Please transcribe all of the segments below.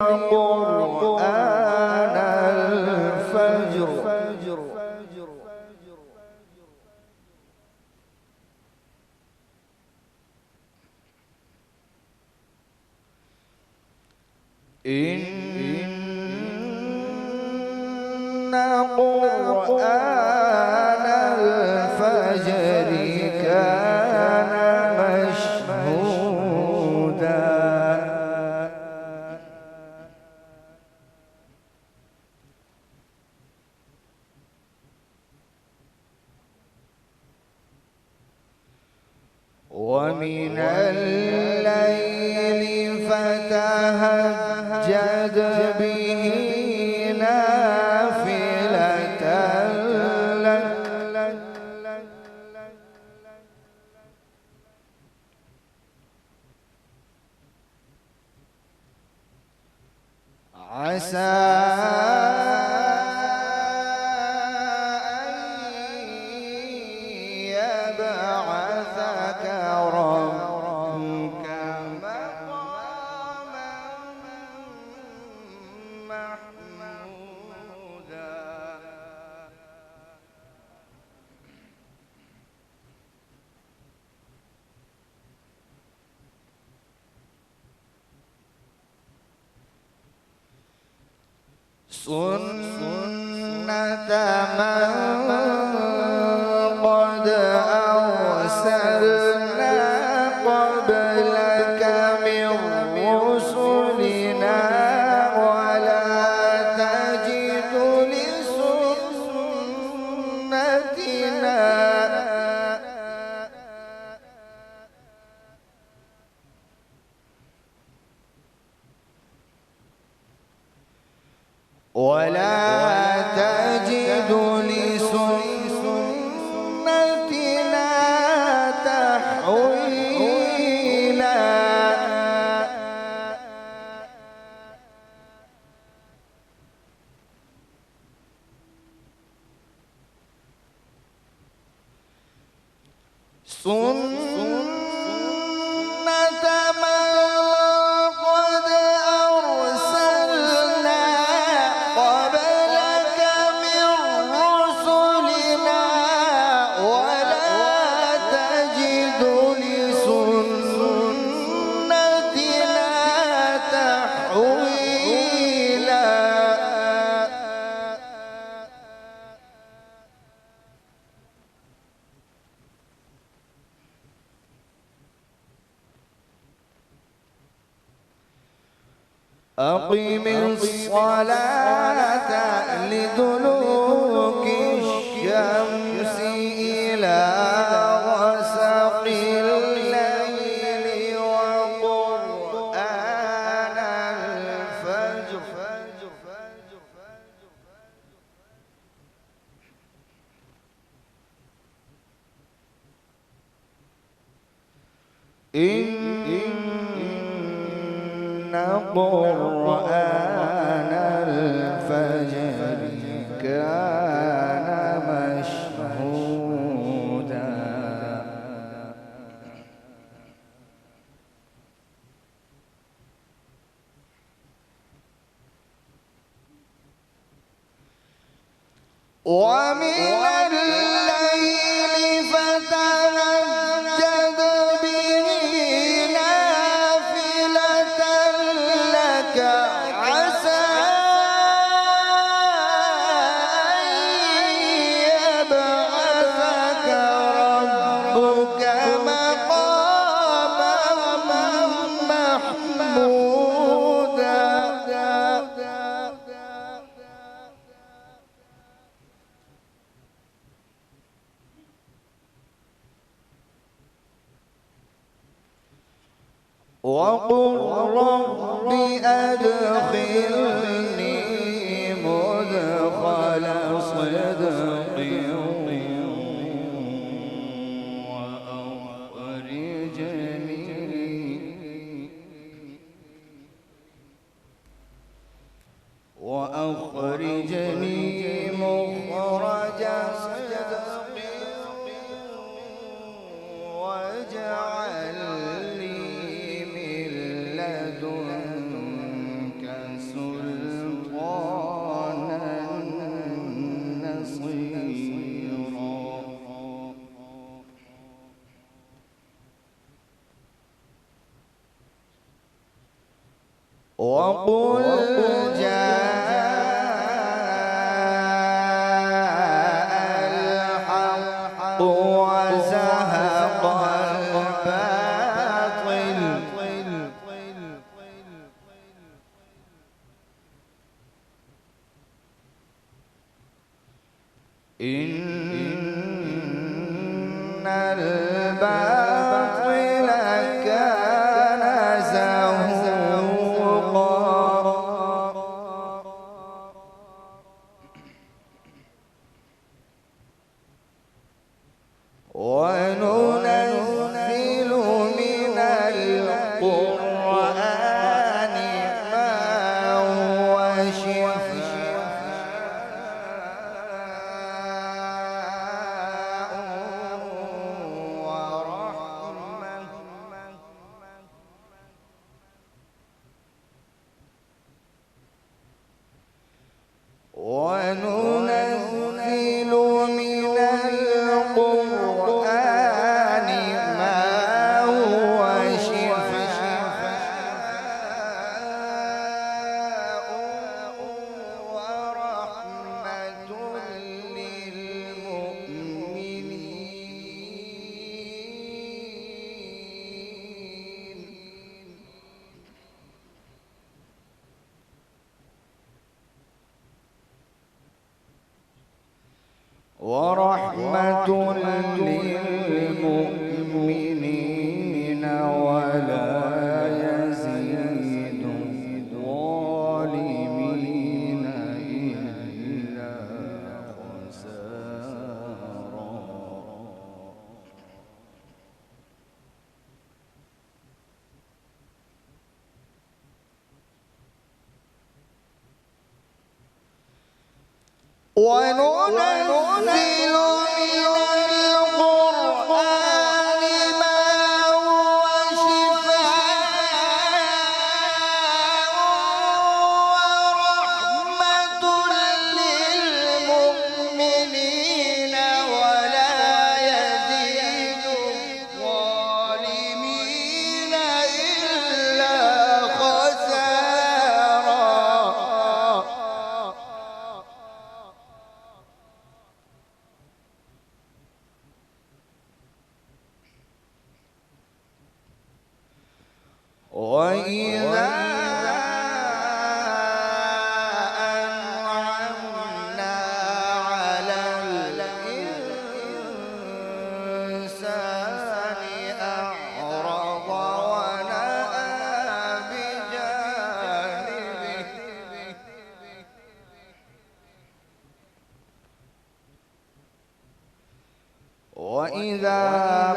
قرآن الفجر إن قرآن الفجر كان مشهودا ومن الليل فتهجد به نافلة لك عسى سنة من قد أرسلنا قبلك من رسلنا ولا تجد لسنتنا تحويلا أقم الصلاة لدلوك الشمس إلى غسق الليل وقرآن الفجر إن قرآن الفجر كان مشهودا ومن الليل فتهجد به نافلة لك عسى أن يبعثك ربك مقاما محمودا وقل رب أدخلني مدخل صدق وأخرجني مخرج صدق واجعل لي من لدنك وقل جاء الحق وزهق الباطل إن الباطل كان زهوقا وننزل من القرآن ما هو وننزل من القرآن ما هو شفاء ورحمة للمؤمنين ولا يزيد الظالمين إلا خسارا وننزل من القرآن ما هو شفاء ورحمة للمؤمنين ولا يزيد الظالمين إلا خسارا وإذا أنعمنا على الإنسان أعرض ونأى بجانبه وإذا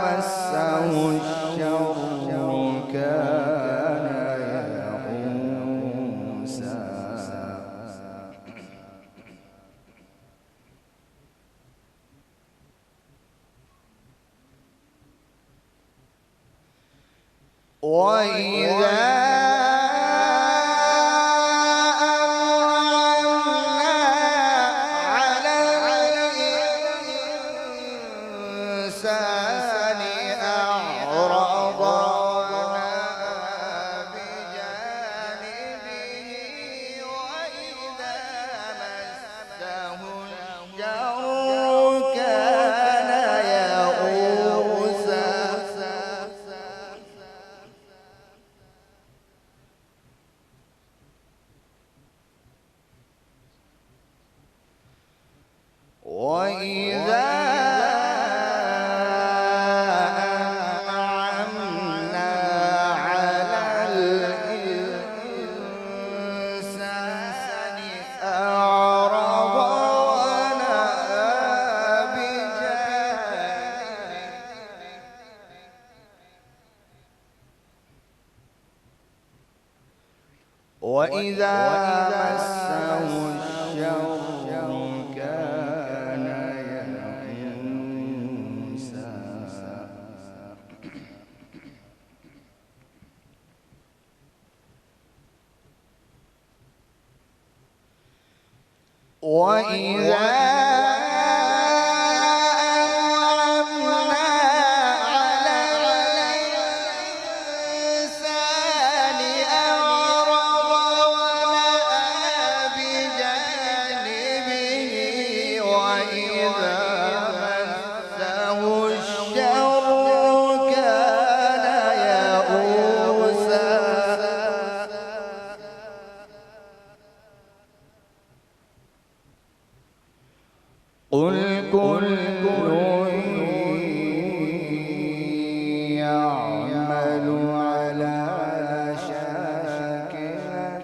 مسه الشر كان يئوسا وإذا أنعمنا على الإنسان أعرض ونأى بجانبه وإذا مسه الشر كان يئوسا وإذا أنعمنا على الإنسان أعرض ونأى بجانبه وإذا مسه الشر كان يئوسا وإذا أنعمنا على الإنسان أعرض قل كل يعمل على شاكلته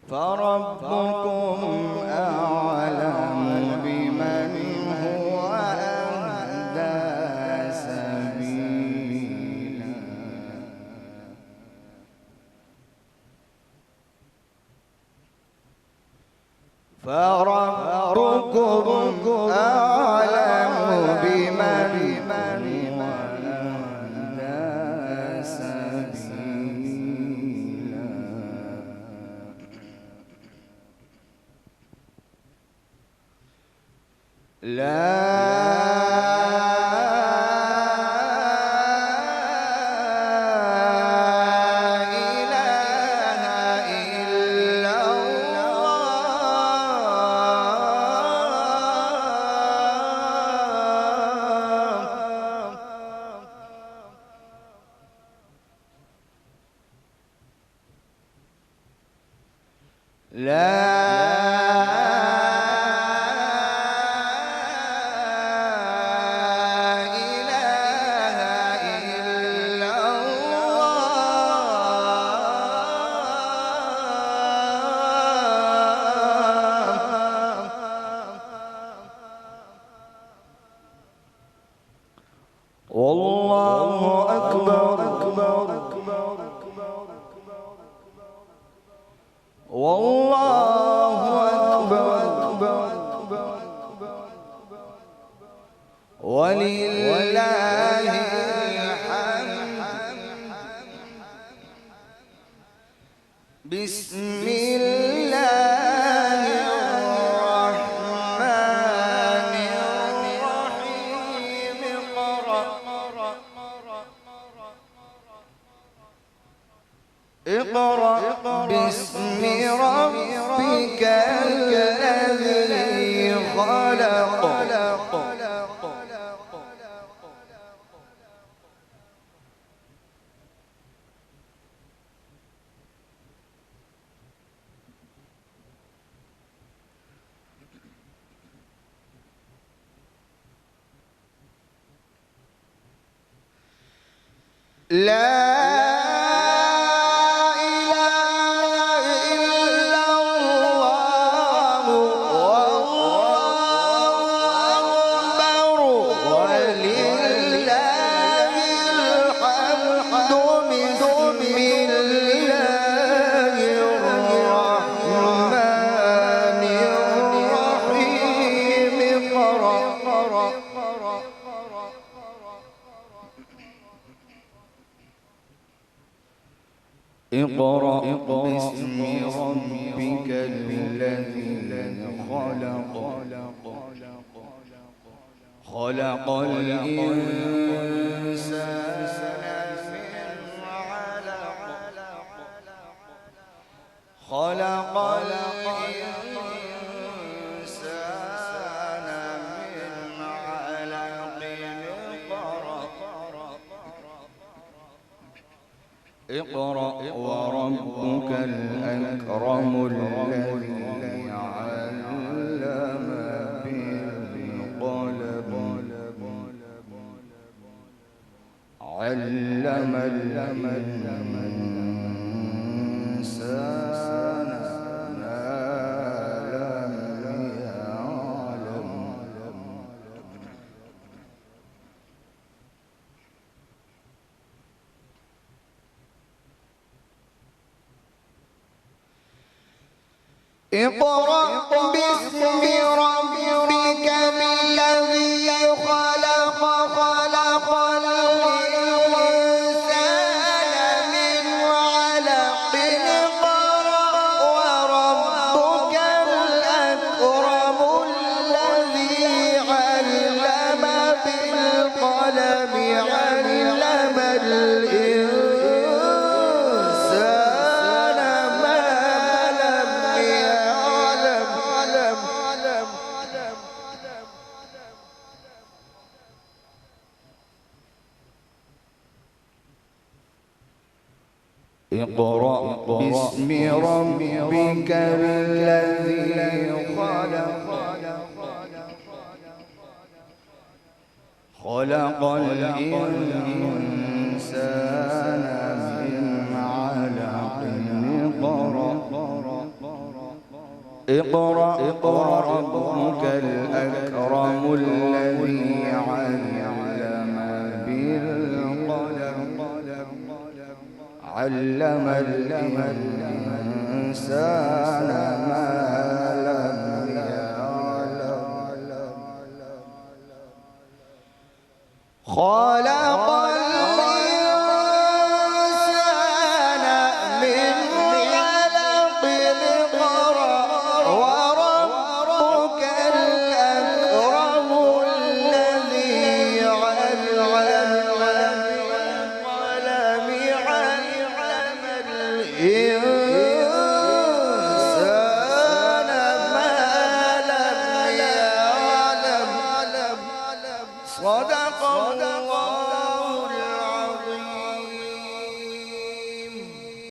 فربكم أعلم بمن هو أهدى سبيلا فربكم أعلم بمن هو أهدى سبيلا لا والله أكبر والله أكبر ولله الحمد بسم الله الرحمن الرحيم اقرأ باسم ربك الذي خلق لا إله إلا الله والله أكبر ولله الحمد بسم الله الرحمن الرحيم اقرأ باسم ربك الذي خلق خلق الإنسان من علق خلق الإنسان من علق اقرأ وربك الأكرم الذي علم بالقلم علم الإنسان ما لم يعلم اقرأ باسم ربك الذي خلق خلق الإنسان من علق اقرأ وربك الأكرم الذي علم بالقلم علم الإنسان ما لم يعلم اقرأ باسم ربك الذي خلق خلق الإنسان من علق اقرأ وربك الأكرم الذي علم بالقلم علم الإنسان ما لم يعلم خلق